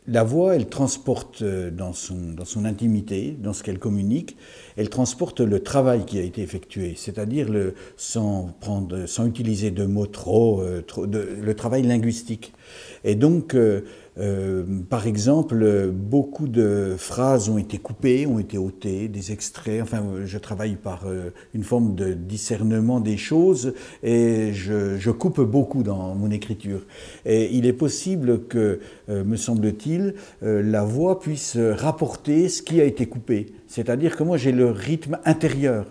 la voix, elle transporte dans son intimité, dans ce qu'elle communique, elle transporte le travail qui a été effectué, c'est-à-dire sans utiliser de mots le travail linguistique. Et donc, par exemple, beaucoup de phrases ont été coupées, ont été ôtées, des extraits. Enfin, je travaille par une forme de discernement des choses et je coupe beaucoup dans mon écriture. Et il est possible que, me semble-t-il, la voix puisse rapporter ce qui a été coupé. C'est-à-dire que moi, j'ai le rythme intérieur.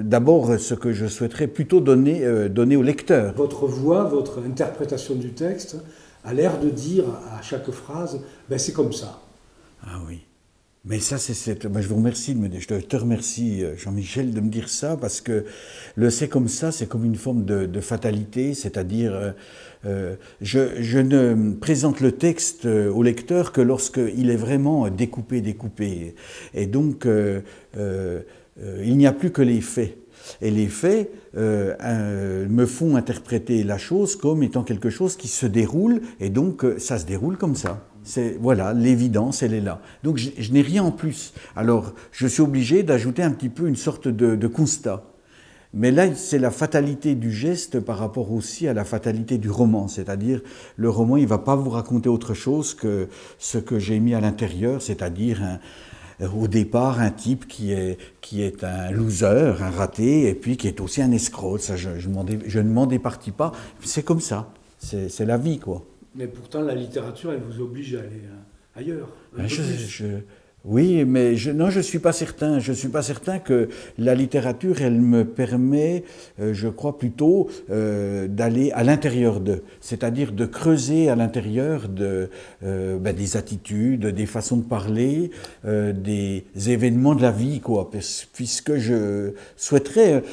D'abord, ce que je souhaiterais plutôt donner au lecteur. Votre voix, votre interprétation du texte a l'air de dire à chaque phrase, ben c'est comme ça. Ah oui. Mais ça, je vous remercie je te remercie, Jean-Michel, de me dire ça, parce que le c'est comme ça, c'est comme une forme de fatalité, c'est-à-dire, je ne présente le texte au lecteur que lorsqu'il est vraiment découpé. Et donc, il n'y a plus que les faits. Et les faits me font interpréter la chose comme étant quelque chose qui se déroule, et donc ça se déroule comme ça. Voilà, l'évidence, elle est là. Donc je n'ai rien en plus. Alors je suis obligé d'ajouter un petit peu une sorte de constat. Mais là, c'est la fatalité du geste par rapport aussi à la fatalité du roman. C'est-à-dire, le roman, il ne va pas vous raconter autre chose que ce que j'ai mis à l'intérieur, c'est-à-dire au départ, un type qui est un loser, un raté, et puis qui est aussi un escroc. Ça, je ne m'en départis pas. C'est comme ça. C'est la vie, quoi. Mais pourtant, la littérature, elle vous oblige à aller ailleurs. Oui, mais non, je suis pas certain. Je suis pas certain que la littérature, elle me permet, je crois plutôt, d'aller à l'intérieur d'eux, c'est-à-dire de creuser à l'intérieur des attitudes, des façons de parler, des événements de la vie, quoi. Puisque je souhaiterais,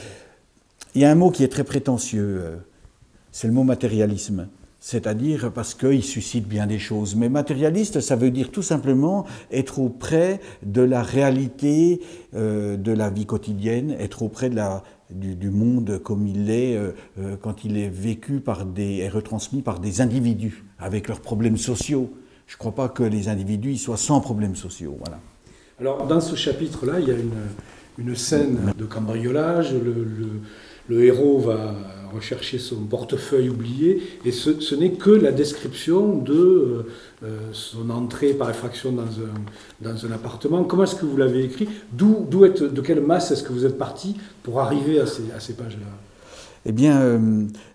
il y a un mot qui est très prétentieux, c'est le mot matérialisme. C'est-à-dire parce qu'il suscite bien des choses. Mais matérialiste, ça veut dire tout simplement être auprès de la réalité de la vie quotidienne, être auprès du monde comme il est quand il est vécu et retransmis par des individus avec leurs problèmes sociaux. Je ne crois pas que les individus ils soient sans problèmes sociaux. Voilà. Alors dans ce chapitre-là, il y a une scène de cambriolage. Le héros va rechercher son portefeuille oublié, et ce n'est que la description de son entrée par effraction dans un appartement. Comment est-ce que vous l'avez écrit? De quelle masse est-ce que vous êtes parti pour arriver à ces pages-là? Eh bien,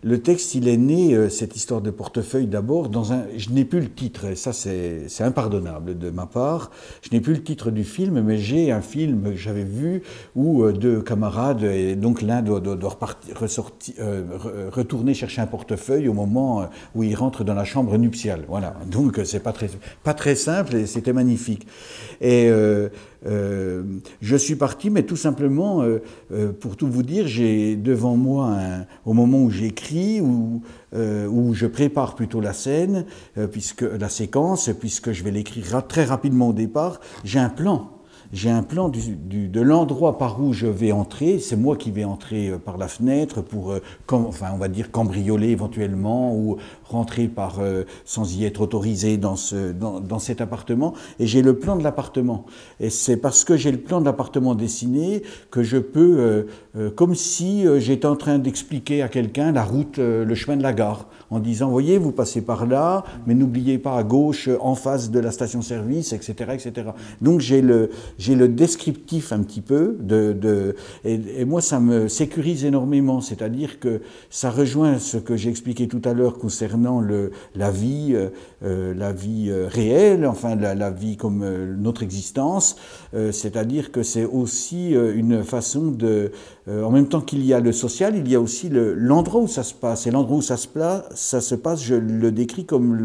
le texte, il est né, cette histoire de portefeuille d'abord, je n'ai plus le titre, et ça c'est impardonnable de ma part, je n'ai plus le titre du film, mais j'ai un film que j'avais vu où deux camarades, et donc l'un doit retourner chercher un portefeuille au moment où il rentre dans la chambre nuptiale. Voilà, donc c'est pas très simple, et c'était magnifique. Et je suis parti, mais tout simplement, pour tout vous dire, j'ai devant moi, au moment où j'écris, où je prépare plutôt la scène, la séquence, puisque je vais l'écrire très rapidement au départ, j'ai un plan. J'ai un plan de l'endroit par où je vais entrer. C'est moi qui vais entrer par la fenêtre pour, on va dire, cambrioler éventuellement ou rentrer sans y être autorisé dans cet appartement. Et j'ai le plan de l'appartement. Et c'est parce que j'ai le plan de l'appartement dessiné que je peux, comme si j'étais en train d'expliquer à quelqu'un la route, le chemin de la gare, en disant, voyez, vous passez par là, mais n'oubliez pas à gauche, en face de la station-service, etc., etc. Donc j'ai le descriptif un petit peu et moi ça me sécurise énormément, c'est-à-dire que ça rejoint ce que j'ai expliqué tout à l'heure concernant la vie réelle, enfin la vie comme notre existence, c'est-à-dire que c'est aussi une façon en même temps qu'il y a le social, il y a aussi l'endroit où ça se passe, et l'endroit où ça se passe, je le décris comme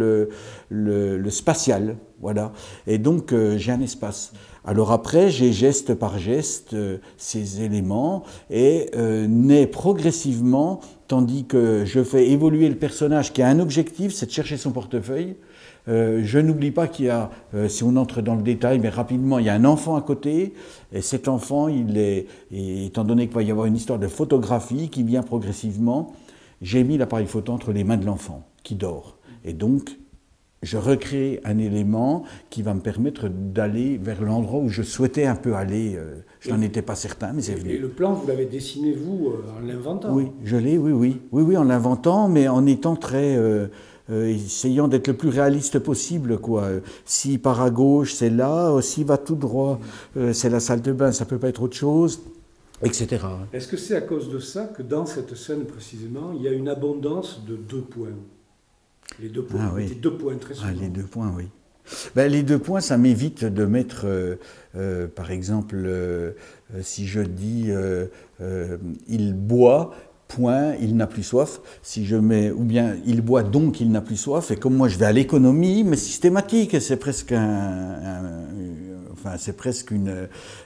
le spatial, voilà, et donc j'ai un espace. Alors après, j'ai geste par geste ces éléments et naît progressivement, tandis que je fais évoluer le personnage qui a un objectif, c'est de chercher son portefeuille. Je n'oublie pas qu'il y a, si on entre dans le détail, mais rapidement, il y a un enfant à côté, et cet enfant, étant donné qu'il va y avoir une histoire de photographie qui vient progressivement, j'ai mis l'appareil photo entre les mains de l'enfant qui dort. Et donc, je recrée un élément qui va me permettre d'aller vers l'endroit où je souhaitais un peu aller. Je n'en étais pas certain, mais c'est venu. Et le plan, vous l'avez dessiné, vous, en l'inventant? Oui, je l'ai, oui, en l'inventant, mais en étant très... essayant d'être le plus réaliste possible, quoi. S'il part à gauche, c'est là. S'il va tout droit, c'est la salle de bain, ça peut pas être autre chose, etc. Est-ce que c'est à cause de ça que dans cette scène précisément, il y a une abondance de 2 points? Les 2 points, les 2 points très souvent. Les 2 points, oui. Ben, les 2 points, ça m'évite de mettre, par exemple, si je dis il boit, point, il n'a plus soif. Si je mets, ou bien il boit donc il n'a plus soif, et comme moi je vais à l'économie, mais systématique, c'est presque enfin c'est presque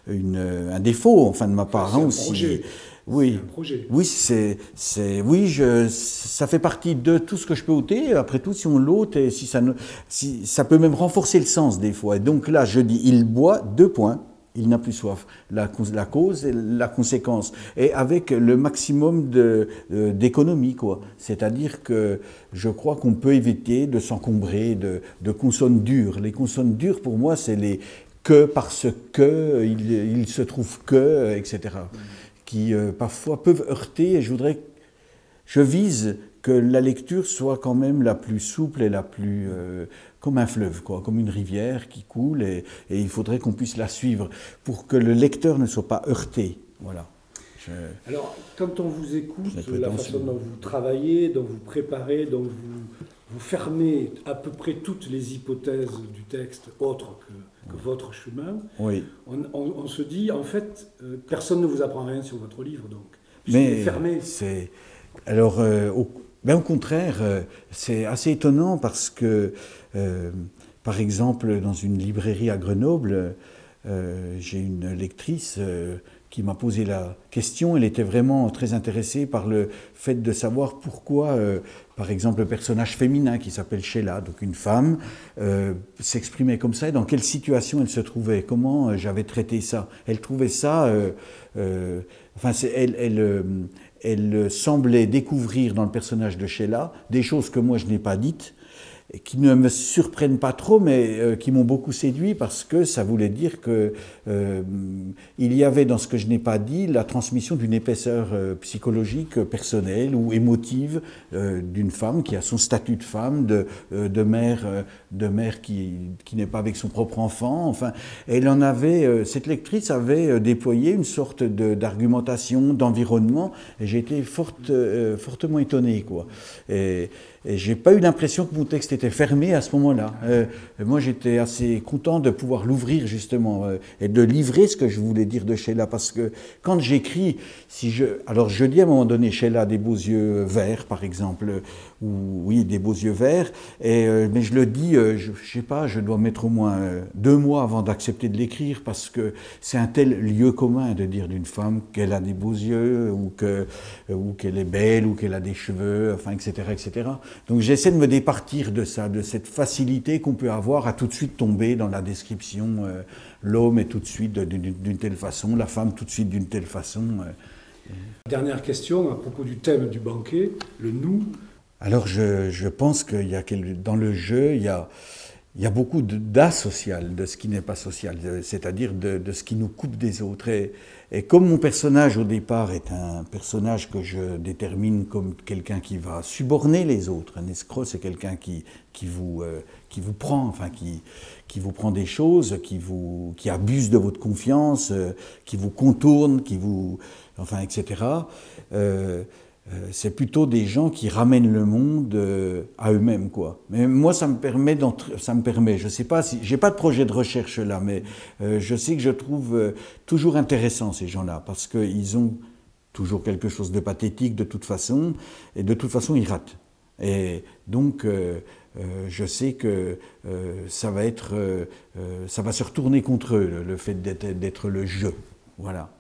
un défaut, enfin de ma part, c'est un aussi. Projet. Oui, un projet. Oui, ça fait partie de tout ce que je peux ôter. Après tout, si on l'ôte, et si ça peut même renforcer le sens des fois. Et donc là, je dis, il boit, 2 points, il n'a plus soif. La cause et la conséquence. Et avec le maximum d'économie, quoi. C'est-à-dire que je crois qu'on peut éviter de s'encombrer de consonnes dures. Les consonnes dures, pour moi, c'est les que, parce que, il se trouve que, etc. Qui parfois peuvent heurter, et je vise que la lecture soit quand même la plus souple et la plus comme un fleuve, quoi, comme une rivière qui coule, et il faudrait qu'on puisse la suivre pour que le lecteur ne soit pas heurté. Voilà. Alors, quand on vous écoute, la façon dont vous travaillez, dont vous préparez, dont vous fermez à peu près toutes les hypothèses du texte autres que votre chemin, oui. on se dit, en fait, personne ne vous apprend rien sur votre livre, donc. Mais fermé. Alors, au contraire, c'est assez étonnant parce que, par exemple, dans une librairie à Grenoble, j'ai une lectrice qui m'a posé la question. Elle était vraiment très intéressée par le fait de savoir pourquoi, par exemple, le personnage féminin qui s'appelle Sheila, donc une femme, s'exprimait comme ça, et dans quelle situation elle se trouvait, comment j'avais traité ça. Elle trouvait ça... elle semblait découvrir dans le personnage de Sheila des choses que moi je n'ai pas dites, qui ne me surprennent pas trop, mais qui m'ont beaucoup séduit parce que ça voulait dire que il y avait dans ce que je n'ai pas dit la transmission d'une épaisseur psychologique, personnelle ou émotive d'une femme qui a son statut de femme, de mère qui n'est pas avec son propre enfant. Enfin, elle en avait, cette lectrice avait déployé une sorte d'argumentation, d'environnement, et j'ai été fortement étonné, quoi. Et j'ai pas eu l'impression que mon texte était fermé à ce moment-là. Moi, j'étais assez content de pouvoir l'ouvrir, justement, et de livrer ce que je voulais dire de Sheila, parce que quand j'écris, alors je dis à un moment donné, Sheila a des beaux yeux verts, par exemple, ou oui, des beaux yeux verts, mais je le dis, je sais pas, je dois mettre au moins 2 mois avant d'accepter de l'écrire, parce que c'est un tel lieu commun de dire d'une femme qu'elle a des beaux yeux, ou qu'elle est belle, ou qu'elle a des cheveux, enfin, etc., etc. Donc j'essaie de me départir de ça, de cette facilité qu'on peut avoir à tout de suite tomber dans la description. L'homme est tout de suite d'une telle façon, la femme tout de suite d'une telle façon. Dernière question à propos du thème du banquet, le nous. Alors je pense qu'il y a dans le jeu, il y a beaucoup d'asocial, de ce qui n'est pas social, c'est-à-dire de ce qui nous coupe des autres. Et comme mon personnage au départ est un personnage que je détermine comme quelqu'un qui va suborner les autres, un escroc c'est quelqu'un qui vous prend, enfin qui vous prend des choses, qui abuse de votre confiance, qui vous contourne, enfin etc. C'est plutôt des gens qui ramènent le monde à eux-mêmes, quoi. Mais moi, ça me permet, je sais pas si, j'ai pas de projet de recherche là, mais je sais que je trouve toujours intéressant ces gens-là, parce qu'ils ont toujours quelque chose de pathétique de toute façon, et de toute façon, ils ratent. Et donc, je sais que ça va se retourner contre eux, le fait d'être le jeu. Voilà.